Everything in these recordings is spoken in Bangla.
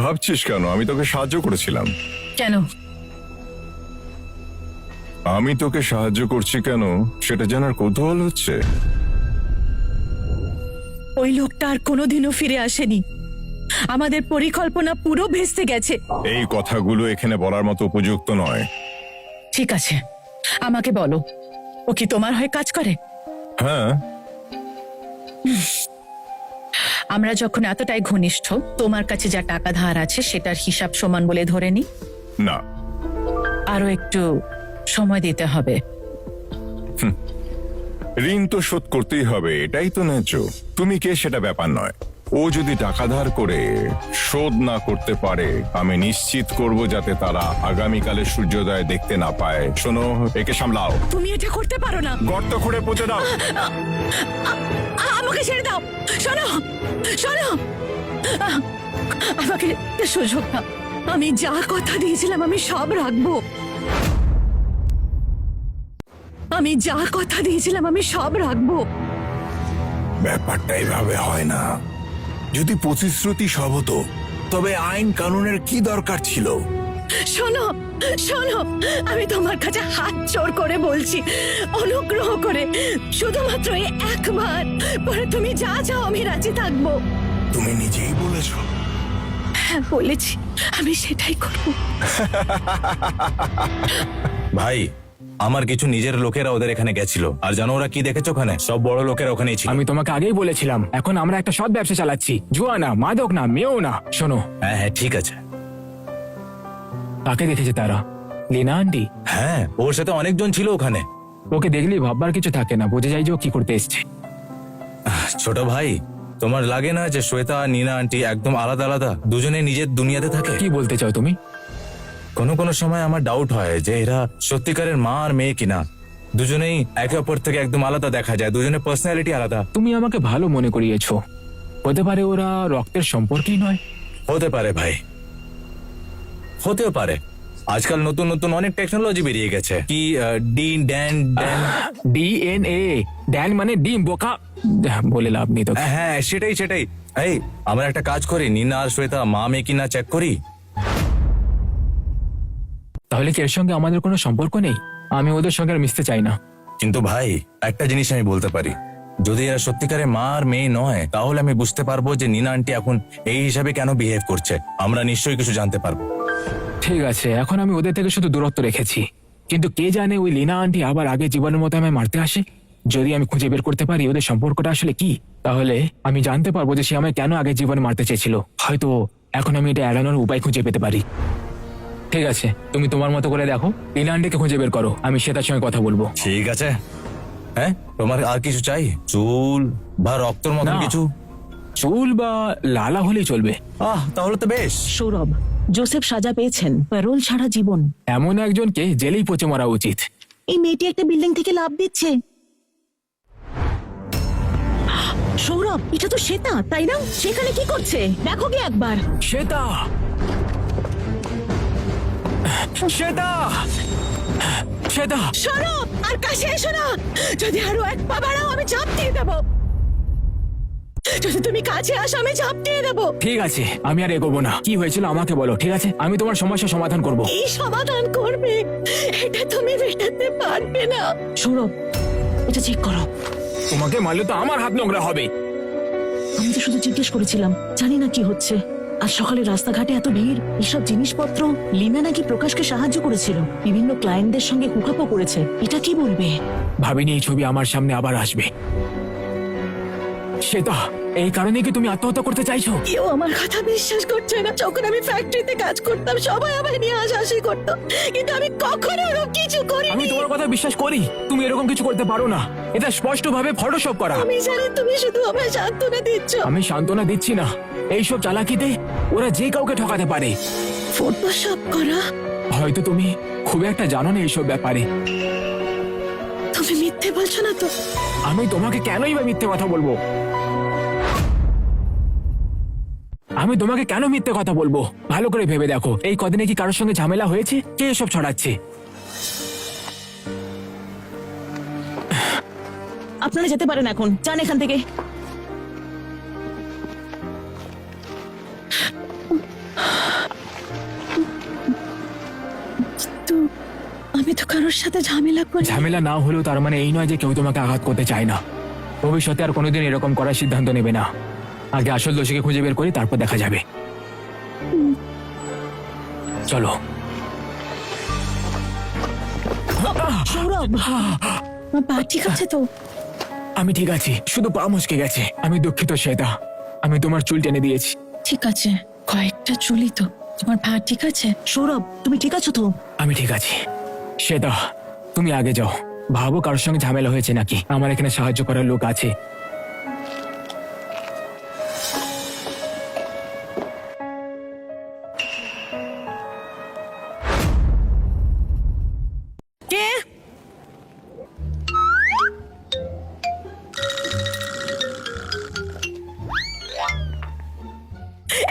ভাবছিস কেন? আমি তোকে সাহায্য করেছিলাম। কেন? আমি তোকে সাহায্য করছি কেন সেটা জানার কৌতূহল হচ্ছে? ওই লোকটা আর কোনোদিনও ফিরে আসেনি। আমাদের পরিকল্পনা পুরো ভেস্তে গেছে। এই কথাগুলো এখানে বলার মতো উপযুক্ত নয়। ঠিক আছে, আমাকে বলো, ও কি তোমার হয়ে কাজ করে? হ্যাঁ। আমরা যখন এতটাই ঘনিষ্ঠ, তোমার কাছে যা টাকা ধার আছে সেটার হিসাব সমান বলে ধরে নি। না। আরো একটু সময় দিতে হবে। ঋণ তো শোধ করতেই হবে, এটাই তো ন্যায্য। তুমি কে সেটা ব্যাপার নয়। ও যদি টাকা ধার করে শোধ না করতে পারে, আমি নিশ্চিত করব যাতে তারা আগামীকালের সূর্যোদয় দেখতে না পায়। শোনো, একে সামলাও। তুমি এটা করতে পারো না। গর্ত খুঁড়ে পুঁতে দাও। আমাকে ছেড়ে দাও। শোনো শোনো, আমাকে একটা সুযোগ দাও। আমি যা কথা দিয়েছিলাম আমি সব রাখবো। আমি যা কথা দিয়েছিলাম আমি সব রাখবো। ব্যাপারটা এভাবে হয় না। যদি প্রতিশ্রুতি সব হতো, তবে আইন কানুনের কি দরকার ছিল? শোনো শোনো, আমি তোমার কাছে হাত জোড় করে বলছি, অনুগ্রহ করে শুধুমাত্র এই একবার, পরে তুমি যা চাও আমি রাজি থাকবো। তুমি নিজেই বলেছো। হ্যাঁ বলেছি, আমি সেটাই করবো। ভাই, আমার কিছু নিজের লোকেরা ওদের এখানে গেছিল, আর জানো ওরা কি দেখেছে? ওখানে সব বড় লোকেরা ওখানেই ছিল। আমি তোমাকে আগেই বলেছিলাম, এখন আমরা একটা সৎ ব্যবসা চালাচ্ছি, জুয়া না, মাদক না, মেয়েও না। শোনো, হ্যাঁ হ্যাঁ ঠিক আছে। কাকে দেখেছে তারা? লীনা আন্টি? হ্যাঁ, ওর সাথে অনেকজন ছিল ওখানে। ওকে দেখলেই ভাববার কিছু থাকে না, বুঝে যাই যে ও কি করতে এসছে। ছোট ভাই, তোমার লাগে না যে শ্বেতা আর নীনা আন্টি একদম আলাদা আলাদা, দুজনে নিজের দুনিয়াতে থাকে? কি বলতে চাও তুমি? কোনো কোনো সময় আমার ডাউট হয় যে এরা সত্যিকারের মা আর মেয়ে কিনা। দুজনেই একে অপর থেকে একদম আলাদা দেখা যায়, দুজনের পার্সোনালিটি আলাদা। তুমি আমাকে ভালো মনে করিয়েছো, হতে পারে ওরা রক্তের সম্পর্কই নয়। হতে পারে ভাই, হতেও পারে। আজকাল নতুন নতুন অনেক টেকনোলজি বেরিয়ে গেছে। কি ডিএনএ? ড্যান মানে ডিম, বোকা। বলে লাভ নেই তো। হ্যাঁ সেটাই সেটাই। এই, আমরা একটা কাজ করি, নীনা আর শ্বেতা মা মেয়ে কিনা চেক করি। তাহলে কি এর সঙ্গে আমাদের কোনো সম্পর্ক নেই? আমি ওদের সঙ্গে আর মিশতে চাই না। কিন্তু ভাই, একটা জিনিস আমি বলতে পারি, যদি এরা সত্যিকারে মা আর মেয়ে নয়, তাহলে আমি বুঝতে পারবো যে নীনা আন্টি এখন এই হিসাবে কেন বিহেভ করছে। আমরা নিশ্চয়ই কিছু জানতে পারবো। ঠিক আছে, এখন আমি ওদের থেকে শুধু দূরত্ব রেখেছি, কিন্তু কে জানে ওই লীনা আন্টি আবার আগে জীবনের মতো আমায় মারতে আসে। যদি আমি খুঁজে বের করতে পারি ওদের সম্পর্কটা আসলে কি, তাহলে আমি জানতে পারবো যে সে আমায় কেন আগে জীবনে মারতে চেয়েছিল। হয়তো এখন আমি এটা এড়ানোর উপায় খুঁজে পেতে পারি। ঠিক আছে, তুমি তোমার মতো করে দেখো, লীনা আন্টিকে খুঁজে বের করো, আমি শ্বেতার সঙ্গে কথা বলবো। ঠিক আছে। হ্যাঁ, তোমার আর কিছু চাই? চুল বা রক্তর মতো না। কিছু? চুল বা লালা হলেই চলবে। তাহলে তো বেশ। সৌরভ, জোসেফ সাজা পেয়েছেন, প্যারোল ছাড়া জীবন। এমন একজনকে জেলেই পচে মরা উচিত। এই মেয়েটি একটা বিল্ডিং থেকে লাফ দিচ্ছে। সৌরভ, এটা তো শ্বেতা, তাই না? সেখানে কি করছে দেখো কি একবার। শ্বেতা! শ্বেতা! শ্বেতা! সৌরভ, আর কাছে এসো না। যদি আরো এক পা বাড়াও আমি ঝাঁপ দিয়ে দেবো। যদি তুমি কাছে আসো আমি ঝাঁপ দিয়ে দেবো। ঠিক আছে, আমি আর এগোবো না। কি হয়েছিল আমাকে বলো, ঠিক আছে? আমি তোমার সমস্যার সমাধান করব। কি সমাধান করবে? এটা তুমি মেটাতে পারবে না। সৌরভ, এটা চেক করো। তোমাকে মারলে তো আমার হাত নোংরা হবে। আমি তো শুধু জিজ্ঞেস করেছিলাম, জানি না কি হচ্ছে। আজ সকালে রাস্তাঘাটে এত ভিড়, এসব জিনিসপত্র। লীনা নাকি প্রকাশকে সাহায্য করেছিল, বিভিন্ন ক্লায়েন্টদের সঙ্গে হুকাপও করেছে। এটা কি বলবে? ভাবিনি এই ছবি আমার সামনে আবার আসবে। শ্বেতা, এই কারণে কি তুমি আত্মহত্যা করতে চাইছো? কেউ আমার কথা বিশ্বাস করছে না। যখন আমি ফ্যাক্টরিতে কাজ করতাম সবাই আমায় নিয়ে হাসাহাসি করতো, কিন্তু আমি কখনো এরকম কিছু আমি করিনি। তোমার কথা বিশ্বাস করি, তুমি এরকম কিছু করতে পারো না। এটা স্পষ্টভাবে ফটোশপ করা। আমি জানি তুমি শুধু আমায় সান্ত্বনা দিচ্ছ। আমি সান্ত্বনা দিচ্ছি না, এইসব চালাকিতে ওরা যে কাউকে ঠকাতে পারে। ফটোশপ করা? হয়তো তুমি খুব একটা জানো না এইসব ব্যাপারে। তুমি মিথ্যে বলছো না তো? আমি তোমাকে কেনই বা মিথ্যে কথা বলবো? আমি তোমাকে কেন মিথ্যে কথা বলবো? ভালো করে ভেবে দেখো, এই কদিনে কি কারোর সঙ্গে ঝামেলা হয়েছে? কে এসব ছড়াচ্ছে? আপনারা যেতে পারেন এখন, যান এখান থেকে। কারোর সাথে ঝামেলা করে ঝামেলা না হলেও তার মানে এই নয় যে কেউ তোমাকে আঘাত করতে চায় না। ভবিষ্যতে আর কোনোদিন এরকম করার সিদ্ধান্ত নেবে না। আগে আসল দোষীকে খুঁজে বের করি, তারপর দেখা যাবে। চলো। সৌরভ, আমার পা ঠিক আছে তো? আমি ঠিক আছি, শুধু পা মুচকে গেছে। আমি দুঃখিত শ্বেতা, আমি তোমার চুল টেনে দিয়েছি। ঠিক আছে, কয়েকটা চুলি তো। তোমার পা ঠিক আছে? সৌরভ, তুমি ঠিক আছো তো? আমি ঠিক আছি। শ্বেতা, তুমি আগে যাও, ভাবো কারোর সঙ্গে ঝামেলা হয়েছে নাকি। আমার এখানে সাহায্য করার লোক আছে। কে?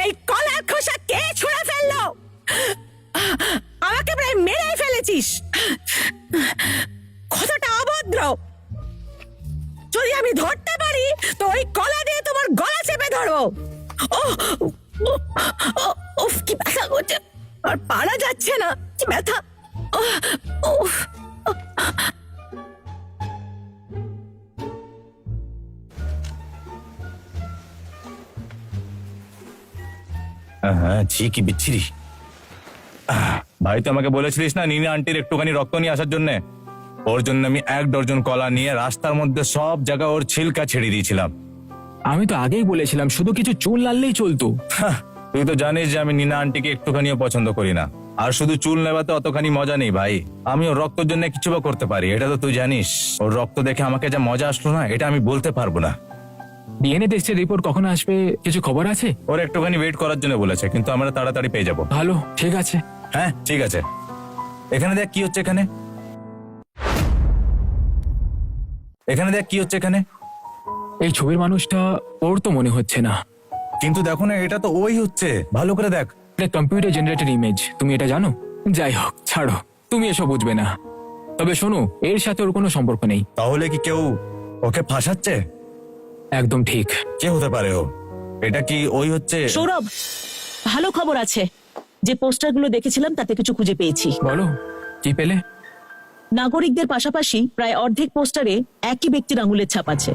এই কলার খোসা কে ছুঁড়ে ফেললো? আমাকে প্রায় মেরেই ফেলেছিস। কতটা অভদ্র! যদি আমি ধরতে পারি তো ওই কলা দিয়ে তোমার গলা চেপে ধরবো। উফ, কি ব্যথা করছে! আর পারা যাচ্ছে না, কি ব্যথা! উফ। হ্যাঁ, ছি কি বিচ্ছিরি। ভাই, তো আমাকে বলেছিলিস না নীনা আন্টির একটুখানি রক্ত নিয়ে আসার জন্য? ওর জন্য আমি 1 ডজন কলা নিয়ে রাস্তার মধ্যে সব জায়গায় ওর ছিলকা ছেড়ে দিয়েছিলাম। আমি তো আগেই বলেছিলাম শুধু কিছু চুল নাড়লেই চলতো। তুই তো জানিস যে আমি নীনা আন্টিকে একটুখানিও পছন্দ করি না। আর শুধু চুল নেওয়াতে অতখানি মজা নেই ভাই। আমি ওর রক্তের জন্য কিছু বা করতে পারি, এটা তো তুই জানিস। ওর রক্ত দেখে আমাকে যা মজা আসলো না, এটা আমি বলতে পারবো না। ডিএনএ টেস্টের রিপোর্ট কখন আসবে, কিছু খবর আছে? ওর একটুখানি ওয়েট করার জন্য বলেছে, কিন্তু আমরা তাড়াতাড়ি পেয়ে যাবো। ভালো, ঠিক আছে। হ্যাঁ, ঠিক আছে। এখানে দেখ কি হচ্ছে এখানে। এখানে দেখ কি হচ্ছে এখানে। এই ছবির মানুষটা ওর তো মনে হচ্ছে না। কিন্তু দেখো না, এটা তো ওই হচ্ছে। ভালো করে দেখ। এটা কম্পিউটার জেনারেটেড ইমেজ, তুমি এটা জানো? যাই হোক, ছাড়ো, তুমি এসব বুঝবে না। তবে শোনো, এর সাথে ওর কোনো সম্পর্ক নেই। তাহলে কি কেউ ওকে ফাঁসাচ্ছে? একদম ঠিক। কে হতে পারে ও? এটা কি ওই হচ্ছে? সৌরভ, ভালো খবর আছে। যে পোস্টারগুলো দেখেছিলাম তাতে কিছু খুঁজে পেয়েছি। বলো, কি পেলে? নাগরিকদের পাশাপাশি প্রায় অর্ধেক পোস্টারে একই ব্যক্তির আঙুলের ছাপ আছে।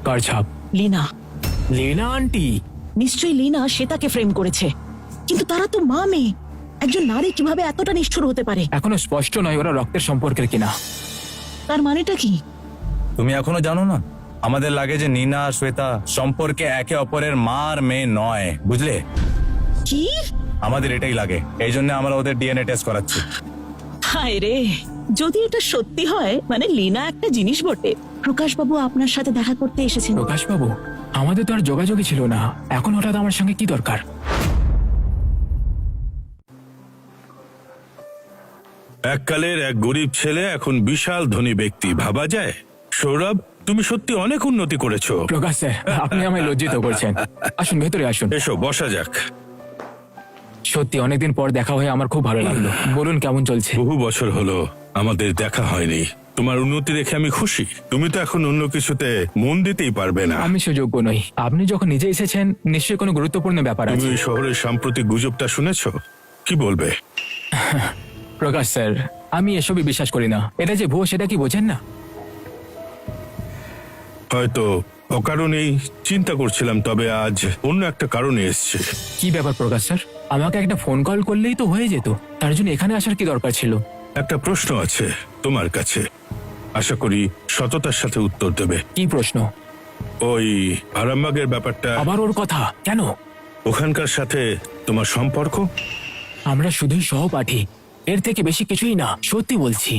কার ছাপ? লীনা। লীনা আন্টি? নিশ্চয়ই লীনা শ্বেতাকে ফ্রেম করেছে। কিন্তু তারা তো মা মেয়ে। একজন নারী কিভাবে এতটা নিষ্ঠুর হতে পারে? এখনো স্পষ্ট নয় ওরা রক্তের সম্পর্কের কিনা। তার মানেটা কি? তুমি এখনো জানো না? আমাদের লাগে যে নীনা আর শ্বেতা সম্পর্কে একে অপরের মা আর মেয়ে নয়, বুঝলে? কি? আমাদের এটাই লাগে, এই জন্য আমরা ওদের ডিএনএ টেস্ট করাচ্ছি। হায় রে, যদি এটা সত্যি হয় মানে লীনা একটা জিনিস বটে। প্রকাশ বাবু আপনার সাথে দেখা করতে এসেছেন। প্রকাশ বাবু? আমাদের তো আর যোগাযোগই ছিল না, এখন হঠাৎ আমার সঙ্গে কি দরকার? এককালের এক গরিব ছেলে এখন বিশাল ধনী ব্যক্তি, ভাবা যায়? সৌরভ, তুমি সত্যি অনেক উন্নতি করেছো। প্রকাশ স্যার, আপনি আমায় লজ্জিত করছেন। আসুন, ভেতরে আসুন। এসো, বসা যাক। সত্যি অনেকদিন পর দেখা হয়ে আমার খুব ভালো লাগলো। বলুন, কেমন চলছে? বহু বছর হলো আমাদের দেখা হয়নি। তোমার উন্নতি দেখে আমি খুশি। তুমি তো এখন অন্য কিছুতে মন দিতেই পারবে না। আমি সুযোগ্য নই। আপনি যখন নিজে এসেছেন, নিশ্চয়ই কোনো গুরুত্বপূর্ণ ব্যাপার তুমি আছে। ওই শহরের সাম্প্রতিক গুজবটা শুনেছো? কি বলবে? প্রকাশ স্যার, আমি এসবই বিশ্বাস করি না। এটা যে ভুয়ো সেটা কি বোঝেন না? হয়তো অকারণেই চিন্তা করছিলাম, তবে আজ অন্য একটা কারণে এসছে। কি ব্যাপার প্রকাশ স্যার? আমাকে একটা ফোন কল করলেই তো হয়ে যেত, তার জন্য এখানে আসার কি দরকার ছিল? একটা প্রশ্ন আছে তোমার কাছে, আশা করি সততার সাথে উত্তর দেবে। কি প্রশ্ন? ওই আরামবাগের ব্যাপারটা, আবার ওর কথা কেন? ওখানকার সাথে তোমার সম্পর্ক? আমরা শুধুই সহপাঠী, এর থেকে বেশি কিছুই না। সত্যি বলছি।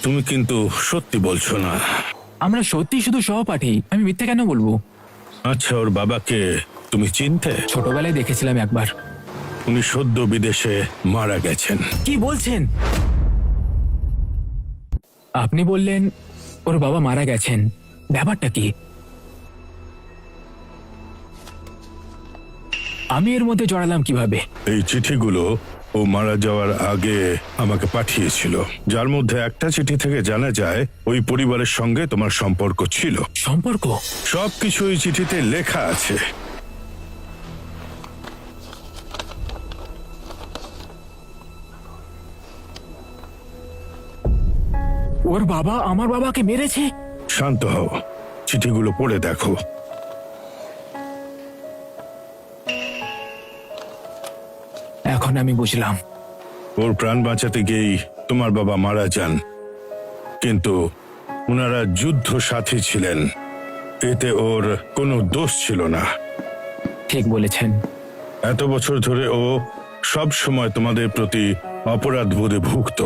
তুমি কিন্তু সত্যি বলছো না। আমরা সত্যি শুধু সহপাঠী, আমি মিথ্যে কেন বলবো? আচ্ছা, ওর বাবাকে তুমি চিনতে? ছোটবেলায় দেখেছিলাম একবার। উনি সদ্য বিদেশে মারা গেছেন। কি বলছেন? আপনি বললেন ওর বাবা মারা গেছেন, ব্যাপারটা কি? আমি এর মধ্যে জড়ালাম কিভাবে? এই চিঠিগুলো ও মারা যাওয়ার আগে আমাকে পাঠিয়েছিল, যার মধ্যে একটা চিঠি থেকে জানা যায় ওই পরিবারের সঙ্গে তোমার সম্পর্ক ছিল। সম্পর্ক? সবকিছু ওই চিঠিতে লেখা আছে। ওর বাবা আমার বাবাকে মেরেছে? শান্ত হও, চিঠিগুলো পড়ে দেখো। এখন আমি বুঝলাম। ওর প্রাণ বাঁচাতে গিয়েই তোমার বাবা মারা যান, কিন্তু ওনারা যুদ্ধ সাথী ছিলেন, এতে ওর কোনো দোষ ছিল না। ঠিক বলেছেন। এত বছর ধরে ও সব সময় তোমাদের প্রতি অপরাধ বোধে ভুগত।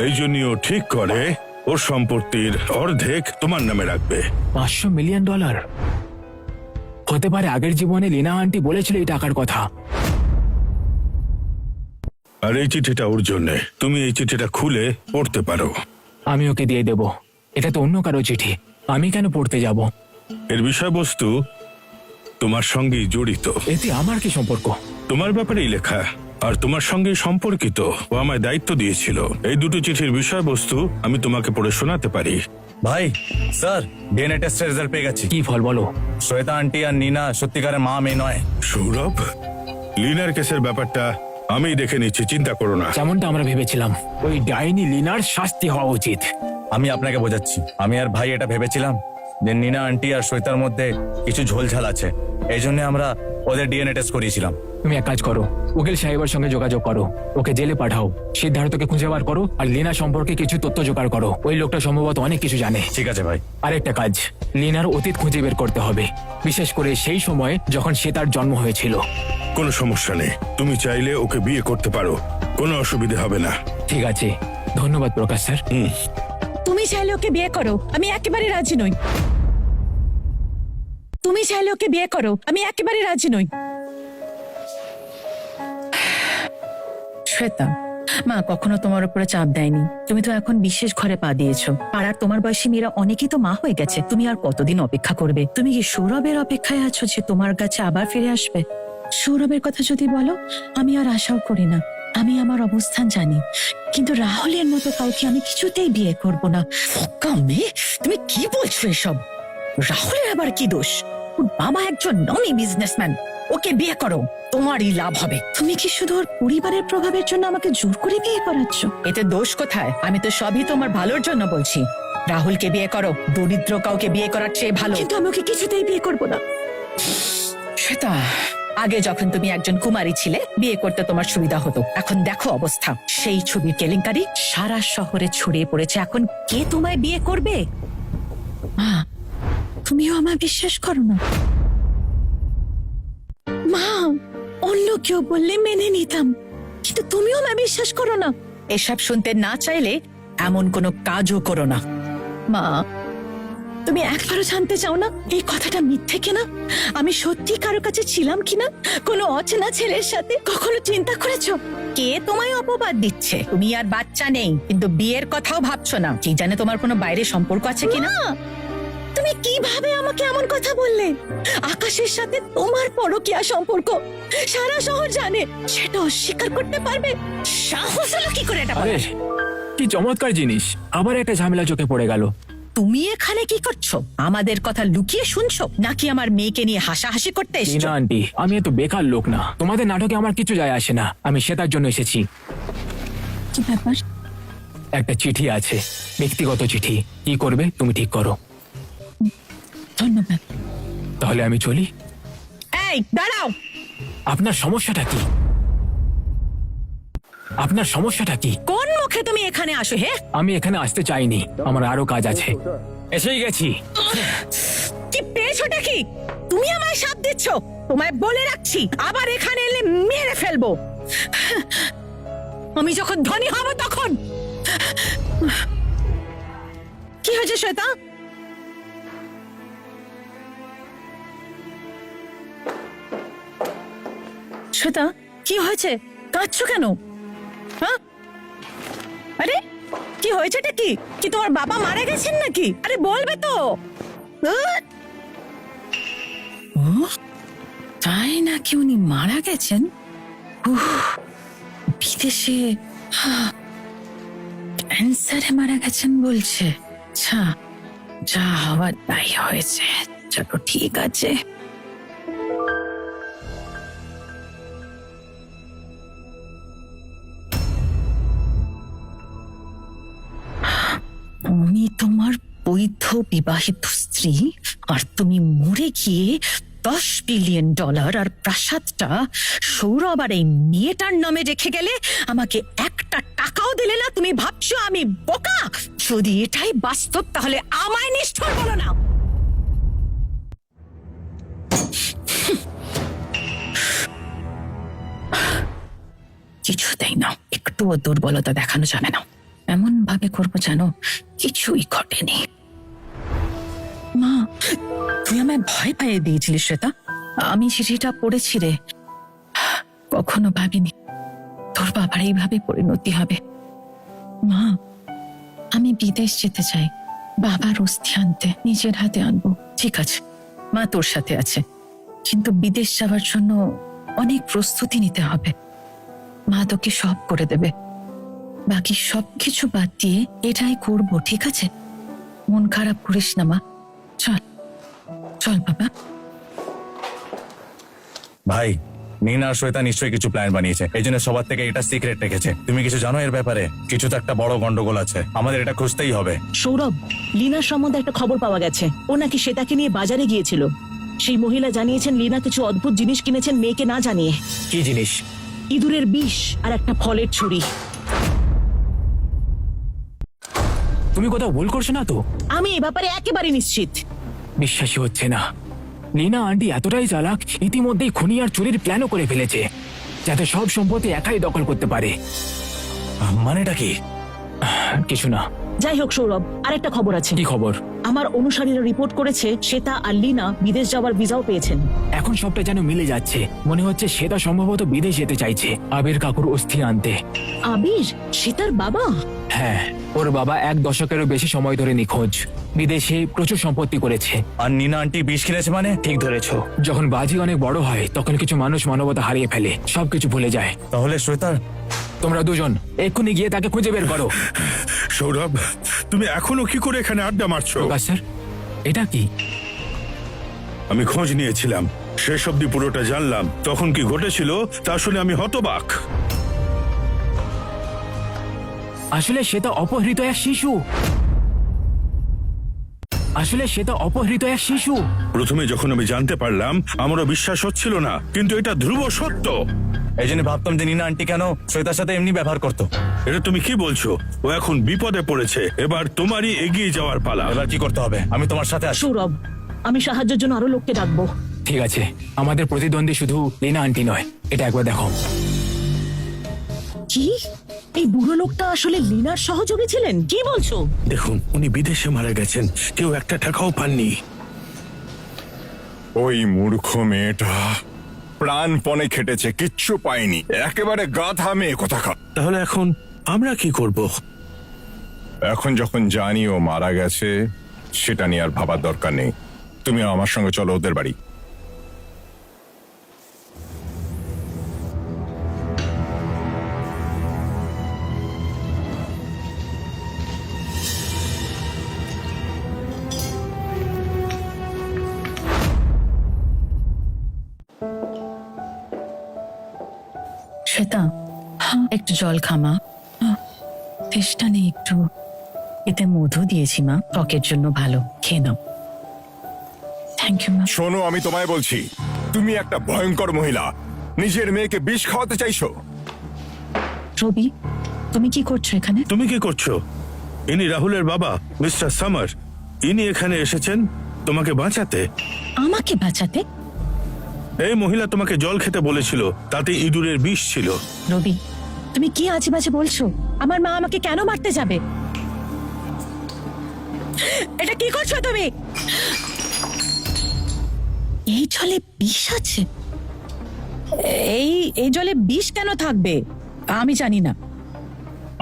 এই জন্যই ও ঠিক করে ওর সম্পত্তির অর্ধেক তোমার নামে রাখবে। $500 মিলিয়ন? হতে পারে আগের জীবনে লীনা আন্টি বলেছিল এই টাকার কথা। আর এই চিঠিটা ওর জন্যে, তুমি এই চিঠিটা খুলে পড়তে পারো। আমি ওকে দিয়ে দেব। এটা তো অন্য কারো চিঠি, আমি কেন পড়তে যাব? এর বিষয়বস্তু তোমার সঙ্গেই জড়িত। এতে আমার কি সম্পর্ক? তোমার ব্যাপারেই লেখা আর তোমার সঙ্গে সম্পর্কিত। ও আমায় দায়িত্ব দিয়েছিল। এই দুটো চিঠির বিষয়বস্তু আমি তোমাকে পড়ে শোনাতে পারি। ভাই, স্যার, ডিএনএ টেস্টের রেজাল্ট পেয়ে গেছি। কি ফল বলো? শ্বেতা আন্টি আর নিনা সত্যিকারের মা মেয়ে নয়। সৌরভ, লিনার কেসের ব্যাপারটা আমি দেখে নিচ্ছি, চিন্তা করো না। যেমনটা আমরা ভেবেছিলাম, ওই ডাইনি লিনার শাস্তি হওয়া উচিত। আমি আপনাকে বোঝাচ্ছি, আমি আর ভাই এটা ভেবেছিলাম যে নিনা আন্টি আর শ্বেতার মধ্যে কিছু ঝোলঝাল আছে, এই জন্য আমরা ওদের ডিএনএ টেস্ট করিয়েছিলাম। তুমি এক কাজ করো, উকিল সাহেবের সঙ্গে যোগাযোগ করো, ওকে জেলে পাঠাও, সিদ্ধার্থকে খুঁজে বার করো, আর লিনা সম্পর্কে কিছু তথ্য জোগাড় করো। ওই লোকটা সম্ভবত অনেক কিছু জানে। ঠিক আছে ভাই। আরেকটা কাজ, লিনার অতীত খুঁজে বের করতে হবে, বিশেষ করে সেই সময় যখন সে তার জন্ম হয়েছিল। কোনো সমস্যা নেই, তুমি চাইলে ওকে বিয়ে করতে পারো, কোনো অসুবিধে হবে না। ঠিক আছে, ধন্যবাদ প্রকাশ স্যার। তুমি চাইলে ওকে বিয়ে করো, আমি একেবারে রাজি নই। তুমি চাইলে ওকে বিয়ে করো, আমি একেবারে রাজি নই। শ্বেতা, মা কখনো তোমার উপরে চাপ দেয়নি। তুমি তো এখন বিশেষ ঘরে পা দিয়েছো। পাড়ার তোমার বয়সী মেয়েরা অনেকেই তো মা হয়ে গেছে। তুমি আর কতদিন অপেক্ষা করবে? তুমি কি সৌরভের অপেক্ষায় আছো যে তোমার কাছে আবার ফিরে আসবে? সৌরভের কথা যদি বলো, আমি আর আশাও করি না। আমি আমার অবস্থান জানি, কিন্তু রাহুলের মতো কাউকে আমি কিছুতেই বিয়ে করব না। ফক্কা মেয়ে, তুমি কি বলছো এসব? রাহুলের আবার কি দোষ? ওর বাবা একজন নমি বিজনেসম্যান। ওকে বিয়ে করো, তোমারই লাভ হবে। তুমি কি শুধু ওর পরিবারের প্রভাবের জন্য আমাকে জোর করে বিয়ে করাচ্ছ? এতে দোষ কোথায়? আমি তো সবই তোমার ভালোর জন্য বলছি। রাহুলকে বিয়ে করো, দরিদ্র কাউকে বিয়ে করার চেয়ে ভালো। কিন্তু আমি ওকে কিছুতেই বিয়ে করব না। শ্বেতা, আগে যখন তুমি একজন কুমারী ছিলে, বিয়ে করতে তোমার সুবিধা হতো। এখন দেখো অবস্থা, সেই ছবির কেলেঙ্কারি সারা শহরে ছড়িয়ে পড়েছে। এখন কে তোমায় বিয়ে করবে? মা, তুমিও আমায় বিশ্বাস করো না? মা, অন্য কেউ বললে মেনে নিতাম, কিন্তু তুমিও আমায় বিশ্বাস করো না। এসব শুনতে না চাইলে এমন কোনো কাজও করো না। মা, তুমি একবারও জানতে চাও না এই কথাটা মিথ্যে কিনা? আমি সত্যি কারো কাছে ছিলাম কিনা? কোনো অচেনা ছেলের সাথে কখনো চিন্তা করেছো? কে তোমায় অপবাদ দিচ্ছে? তুমি আর বাচ্চা নেই, কিন্তু বিয়ের কথাও ভাবছো না। কি জানে তোমার কোনো বাইরে সম্পর্ক আছে কিনা? তুমি কিভাবে আমাকে এমন কথা বললে? আকাশের সাথে তোমার পরকীয়া সম্পর্ক সারা শহর জানে, সেটা অস্বীকার করতে পারবে? সাহস হলো কি করে এটা আরে বলার? কি চমৎকার জিনিস, আবার একটা ঝামেলা চোখে পড়ে গেল। তুমি এখানে কি করছো? আমাদের কথা লুকিয়ে শুনছো, নাকি আমার মেয়েকে নিয়ে হাসাহাসি করতে এসেছো? টিনা আন্টি, আমি এত বেকার লোক না। তোমাদের নাটকে আমার কিছু যায় আসে না। আমি সেটার জন্য এসেছি। কি ব্যাপার? একটা চিঠি আছে, ব্যক্তিগত চিঠি। কি করবে তুমি ঠিক করো। ধন্যবাদ। তাহলে আমি চলি। এই দাঁড়াও। আপনার সমস্যাটা কি? আপনার সমস্যাটা কি? কোন মুখে তুমি এখানে আসো? হে, আমি এখানে আসতে চাইনি, আমার আরো কাজ আছে। এসেই গেছি। কি পেয়েছোটা কি? তুমি আমায় সাপ দিচ্ছ। তোমায় বলে রাখছি, আবার এখানে এলে মেরে ফেলবো। আমি যখন ধনী হব তখন। কি হয়েছে শ্বেতা? শ্বেতা, কি হয়েছে? কাঁদছো কেন? হ্যাঁ, আরে কি হয়েছেটা কি? কি তোমার বাবা মারা গেছেন নাকি? আরে বলবে তো। তাই নাকি উনি মারা গেছেন? বিদেশে ক্যান্সারে মারা গেছেন বলছে। আচ্ছা, যা হওয়ার তাই হয়েছে। চলো ঠিক আছে। আমি তোমার বৈধ বিবাহিত স্ত্রী, আর তুমি মরে গিয়ে $10 বিলিয়ন আর প্রাসাদটা সৌরভ আর এই মেয়েটার নামে রেখে গেলে, আমাকে একটা টাকাও দিলে না। তুমি ভাবছো আমি বোকা? যদি এটাই বাস্তব তাহলে আমায় নিষ্ঠুর বলো না। কিছুতেই না, একটুও দুর্বলতা দেখানো যাবে না। এমন ভাবে করবো যেন কিছুই ঘটেনি। মা, তুই আমায় ভয় পাইয়ে দিয়েছিলি শ্বেতা। আমি চিঠিটা পড়েছি রে, কখনো ভাবিনি তোর বাবার এইভাবে পরিণতি হবে। মা, আমি বিদেশ যেতে চাই, বাবার অস্থি আনতে নিজের হাতে আনবো। ঠিক আছে, মা তোর সাথে আছে, কিন্তু বিদেশ যাওয়ার জন্য অনেক প্রস্তুতি নিতে হবে। মা তোকে সব করে দেবে, বাকি সবকিছু বাদ দিয়ে এটাই করবো, ঠিক আছে? মন খারাপ করিস না মা, চল চল বাবা। ভাই, নীনা আর শ্বেতা নিশ্চয়ই কিছু প্ল্যান বানিয়েছে, এই জন্য সবার থেকে এটা সিক্রেট রেখেছে। তুমি কিছু জানো এর ব্যাপারে? কিছু তো একটা বড় গন্ডগোল আছে, আমাদের এটা খুঁজতেই হবে। সৌরভ, লীনার সম্বন্ধে একটা খবর পাওয়া গেছে। ও নাকি শ্বেতাকে নিয়ে বাজারে গিয়েছিল। সেই মহিলা জানিয়েছেন লীনা কিছু অদ্ভুত জিনিস কিনেছেন মেয়েকে না জানিয়ে। কি জিনিস? ইঁদুরের বিষ আর একটা ফলের ছুরি। তুমি কোথাও ভুল করছো না তো? আমি এ ব্যাপারে একেবারে নিশ্চিত। বিশ্বাসই হচ্ছে না, লীনা আন্টি এতটাই চালাক, ইতিমধ্যেই খুনি আর চুরির প্ল্যানও করে ফেলেছে, যাতে সব সম্পত্তি একাই দখল করতে পারে। মানেটা কি? কিছু না। যাই হোক সৌরভ, আরেকটা খবর আছে। কি খবর? আমার অনুসারীরা রিপোর্ট করেছে শ্বেতা আর লীনা বিদেশ যাওয়ার ভিসাও পেয়েছেন। এখন সবটা যেন মিলে যাচ্ছে। মনে হচ্ছে শ্বেতা সম্ভবত বিদেশ যেতে চাইছে আবির কাকুর অস্থি আনতে। আবির, শ্বেতার বাবা? হ্যাঁ, ওর বাবা 1 দশকেরও বেশি সময় ধরে নিখোঁজ, বিদেশে প্রচুর সম্পত্তি করেছে। আর নীনা আন্টি বিষ কিনেছে মানে? ঠিক ধরেছো, যখন বাজি অনেক বড় হয় তখন কিছু মানুষ মানবতা হারিয়ে ফেলে, সবকিছু ভুলে যায়। তাহলে শ্বেতার? তোমরা দুজন এক্ষুনি গিয়ে তাকে খুঁজে বের করো। সৌরভ, তুমি এখনো কি করে এখানে আড্ডা মারছো? প্রকাশ স্যার, এটা কি? আমি খোঁজ নিয়েছিলাম, শেষ অব্দি পুরোটা জানলাম। তখন কি ঘটেছিল তা শুনে আমি হতবাক। আসলে শ্বেতা অপহৃত এক শিশু। প্রথমে যখন আমি জানতে পারলাম আমারও বিশ্বাস হচ্ছিল না, কিন্তু এটা ধ্রুব সত্য। এই জন্য ভাবতাম যে নীনা আন্টি কেন শ্বেতার সাথে এমনি ব্যবহার করতো। এটা তুমি কি বলছো? ও এখন বিপদে পড়েছে, এবার তোমারই এগিয়ে যাওয়ার পালা। এবার কি করতে হবে? আমি তোমার সাথে আছি। সৌরভ, আমি সাহায্যের জন্য আরো লোককে ডাকবো। ঠিক আছে, আমাদের প্রতিদ্বন্দ্বী শুধু লীনা আন্টি নয়, এটা একবার দেখো। কি? এই বুড়ো লোকটা আসলে লীনার সহযোগী ছিলেন? কি বলছো? দেখুন, উনি বিদেশে মারা গেছেন, কেউ একটা টাকাও পাননি। ওই মূর্খ মেয়েটা প্রাণপণে খেটেছে, কিচ্ছু পায়নি, একেবারে গাধা মেয়ে কোথাকার। তাহলে এখন আমরা কি করব? এখন যখন জানি ও মারা গেছে, সেটা নিয়ে আর ভাবার দরকার নেই। তুমি আমার সঙ্গে চলো ওদের বাড়ি। শ্বেতা, একটু জল খামা, তেষ্টা নেই একটু। এতে মধু দিয়েছি মা, ত্বকের জন্য ভালো, খেয়ে নাও। থ্যাংক ইউ মা। শোনো, আমি তোমায় বলছি, তুমি একটা ভয়ঙ্কর মহিলা, নিজের মেয়েকে বিষ খাওয়াতে চাইছো। রবি, তুমি কি করছো এখানে? তুমি কি করছো? ইনি রাহুলের বাবা, মিস্টার সামার। ইনি এখানে এসেছেন তোমাকে বাঁচাতে। আমাকে বাঁচাতে? এই মহিলা তোমাকে জল খেতে বলেছিল, তাতে ইঁদুরের বিষ ছিল। রবি, তুমি কি আজে বাজে বলছো? আমার মা আমাকে কেন মারতে যাবে? এটা কি করছো তুমি? এই জলে বিষ আছে? এই জলে বিষ কেন থাকবে? আমি জানি না।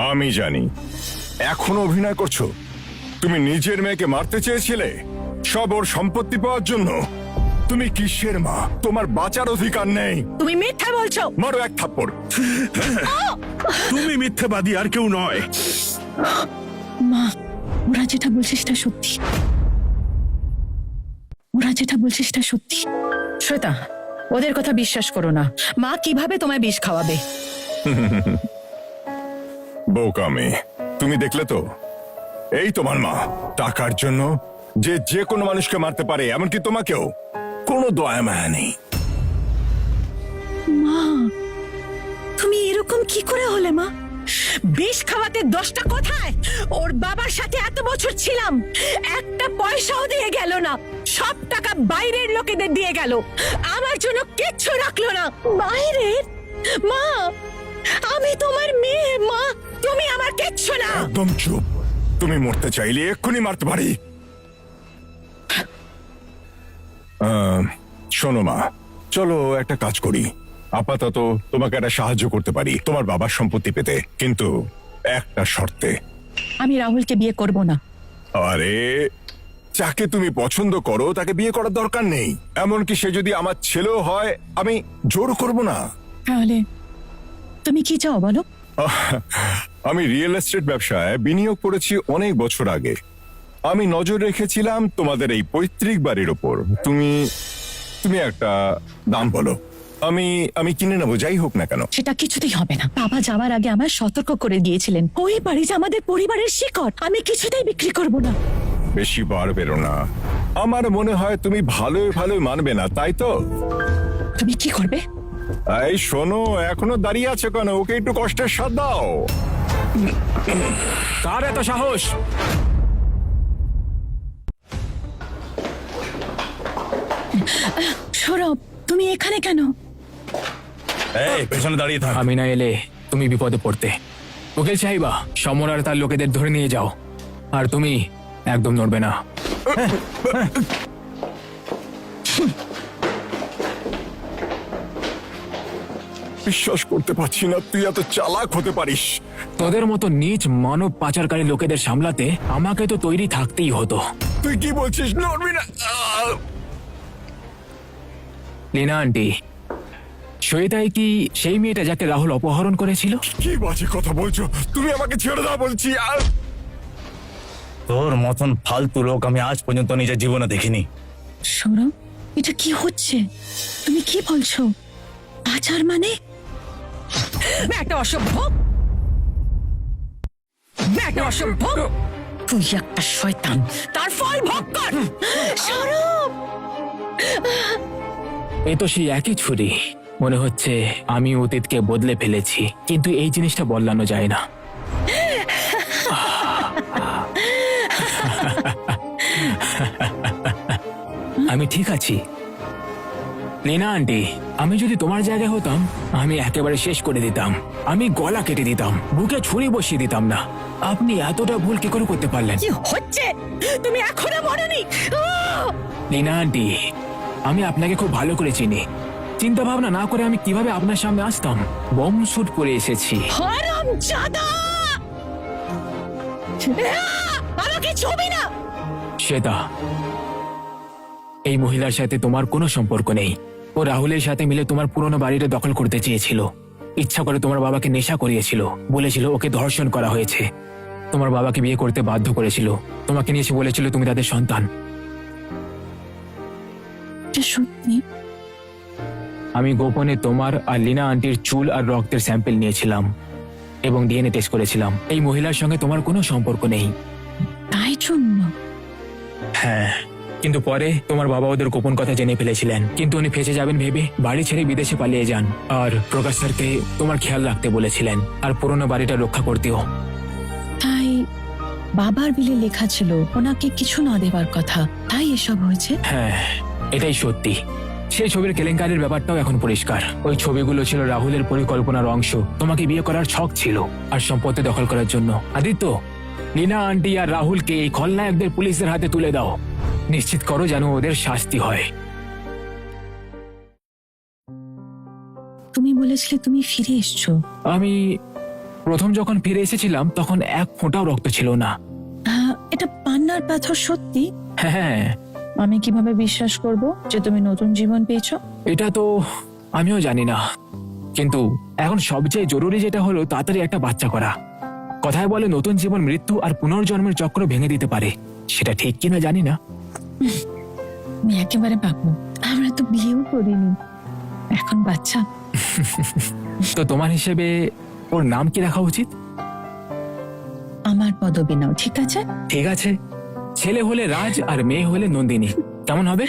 আমি জানি। এখনো অভিনয় করছো? তুমি নিজের মেয়েকে মারতে চেয়েছিলে সব ওর সম্পত্তি পাওয়ার জন্য। তুমি কিসের মা? তোমার বাঁচার অধিকার নেই। তুমি মিথ্যা বলছো। মারো এক থাপ্পড়। তুমি মিথ্যেবাদী আর কেউ নয়। মা, ওরা যেটা বলছে সেটা সত্যি। শ্বেতা, ওদের কথা বিশ্বাস করো না। মা কিভাবে তোমায় বিষ খাওয়াবে? বোকা মেয়ে, তুমি দেখলে তো এই তোমার মা টাকার জন্য যে যে কোনো মানুষকে মারতে পারে, এমনকি তোমাকেও। কোনো দয়া মায়া নেই। মা, তুমি এরকম কি করে হলে মা? বিষ খাওয়াতে 10টা কোথায়? ওর বাবার সাথে এত বছর ছিলাম, একটা পয়সাও দিয়ে গেল না। সব টাকা বাইরের লোকেদের দিয়ে গেল, আমার জন্য কিচ্ছু রাখলো না। বাইরের? মা, আমি তোমার মেয়ে মা, তুমি আমার কিচ্ছু না। একদম চুপ। তুমি মরতে চাইলে এক্ষুনি মারতে পারি। শোনো মা, চলো একটা কাজ করি। আপাতত তোমাকে একটা সাহায্য করতে পারি তোমার বাবার সম্পত্তি পেতে, কিন্তু একটা শর্তে। আমি রাহুলকে বিয়ে করব না। আরে, যাকে তুমি পছন্দ করো তাকে বিয়ে করার দরকার নেই। এমনকি সে যদি আমার ছেলেও হয়, আমি জোর করব না। তাহলে তুমি কি চাও বলো? আমি রিয়েল এস্টেট ব্যবসায় বিনিয়োগ করেছি অনেক বছর আগে। আমি নজর রেখেছিলাম তোমাদের এই পৈতৃক বাড়ির ওপর। তুমি তুমি একটা দাম বলো, আমি কিনে নেবো, যাই হোক না কেন। সেটা কিছুতেই হবে না। বাবা যাওয়ার আগে আমায় সতর্ক করে গিয়েছিলেন, ওই বাড়ি যে আমাদের পরিবারের শিকড়, আমি কিছুতেই বিক্রি করব না। বেশি বার বেরো না। আমার মনে হয় তুমি ভালোই ভালোই মানবে না, তাই তো? তুমি কি করবে? এই শোনো, এখনো দাঁড়িয়ে আছে কেন? ওকে একটু কষ্টের স্বাদ দাও। কার এত সাহস? সৌরভ, তুমি এখানে কেন? এই পেছনে দাঁড়িয়ে থাক। আমি না এলে তুমি বিপদে পড়তে। উকিল সাহেবা, সমর আর তার লোকেদের ধরে নিয়ে যাও, আর তুমি একদম নড়বে না। বিশ্বাস করতে পারছি না তুই এত চালাক হতে পারিস। তোদের মতো নীচ মানব পাচারকারী লোকেদের সামলাতে আমাকে তো তৈরি থাকতেই হতো। তুই কি বলছিস? নড়বি না। লীনা আন্টি, শ্বেতাই কি সেই মেয়েটা যাকে রাহুল অপহরণ করেছিল? কি বাজে কথা বলছো? তুমি আমাকে ছেড়ে দাও বলছি। তোর মতন ফালতু লোক আমি আজ পর্যন্ত নিজের জীবনে দেখিনি। সৌরভ, এটা কি হচ্ছে? তুমি কি বলছো? পাচার মানে? একটা অসভ্য, একটা অসভ্য। তুই একটা শয়তান, তার ফল ভোগ কর। সৌরভ, এ তো সেই একই ছুরি। মনে হচ্ছে আমি অতীতকে বদলে ফেলেছি, কিন্তু এই জিনিসটা বদলানো যায় না। আমি ঠিক আছি লীনা আন্টি। আমি যদি তোমার জায়গায় হতাম, আমি একেবারে শেষ করে দিতাম। আমি গলা কেটে দিতাম, বুকে ছুরি বসিয়ে দিতাম না। আপনি এতটা ভুল কি করে করতে পারলেন? কি হচ্ছে? তুমি এখনো মরনি? লীনা আন্টি, আমি আপনাকে খুব ভালো করে চিনি। চিন্তা ভাবনা না করে আমি কিভাবে আপনার সামনে আসতাম? বম শুট করে এসেছি। হারামজাদা! আমাকে ছবি না। শ্বেতা, এই মহিলার সাথে তোমার কোনো সম্পর্ক নেই। ও রাহুলের সাথে মিলে তোমার পুরনো বাড়িটা দখল করতে চেয়েছিল। ইচ্ছা করে তোমার বাবাকে নেশা করিয়েছিল, বলেছিল ওকে ধর্ষণ করা হয়েছে। তোমার বাবাকে বিয়ে করতে বাধ্য করেছিল, তোমাকে নিয়ে এসে বলেছিল তুমি তাদের সন্তান। এটা সত্যি? আমি গোপনে তোমার আর লীনা আন্টির চুল আর রক্তের স্যাম্পল নিয়েছিলাম এবং ডিএনএ টেস্ট করেছিলাম। এই মহিলার সঙ্গে তোমার কোনো সম্পর্ক নেই। তাই জন্য? হ্যাঁ, কিন্তু পরে তোমার বাবা ওদের গোপন কথা জেনে ফেলেছিলেন, কিন্তু উনি ফেঁসে যাবেন ভেবে বাড়ি ছেড়ে বিদেশে পালিয়ে যান। আর প্রকাশ স্যারকে তোমার খেয়াল রাখতে বলেছিলেন আর পুরনো বাড়িটা রক্ষা করতেও। তাই বাবার বিলে লেখা ছিল ওনাকে কিছু না দেবার কথা, তাই এসব হয়েছে? হ্যাঁ, এটাই সত্যি। সেই ছবির কেলেঙ্কারির ব্যাপারটাও এখন পরিষ্কার। ওই ছবিগুলো ছিল রাহুলের পরিকল্পনার অংশ। তোমাকে বিয়ে করার ছক ছিল আর সম্পত্তি দখল করার জন্য। আদিত্য, লীনা আন্টি আর রাহুলকে এই খলনায়কদের পুলিশের হাতে তুলে দাও। নিশ্চিত করো যেন ওদের শাস্তি হয়। তুমি বলেছিলে তুমি ফিরে এসছো। আমি প্রথম যখন ফিরে এসেছিলাম তখন এক ফোঁটাও রক্ত ছিল না। এটা পান্নার পাথর সত্যি? হ্যাঁ, আমি কিভাবে বিশ্বাস করব যে তুমি নতুন জীবন পেয়েছো? এটা তো আমিও জানি না, কিন্তু এখন সবচেয়ে জরুরি যেটা হলো তাড়াতাড়ি একটা বাচ্চা করা। কথায় বলে নতুন জীবন মৃত্যু আর পুনর্জন্মের চক্র ভেঙে দিতে পারে। সেটা ঠিক কিনা জানি না। আমি একেবারে পাবো। আমরা তো বিয়েও করিনি, এখন বাচ্চা। তো তোমার হিসেবে ওর নাম কি রাখা উচিত? আমার পদবি নাও, ঠিক আছে? ঠিক আছে, ছেলে হলে রাজ আর মেয়ে হলে নন্দিনী, কেমন হবে?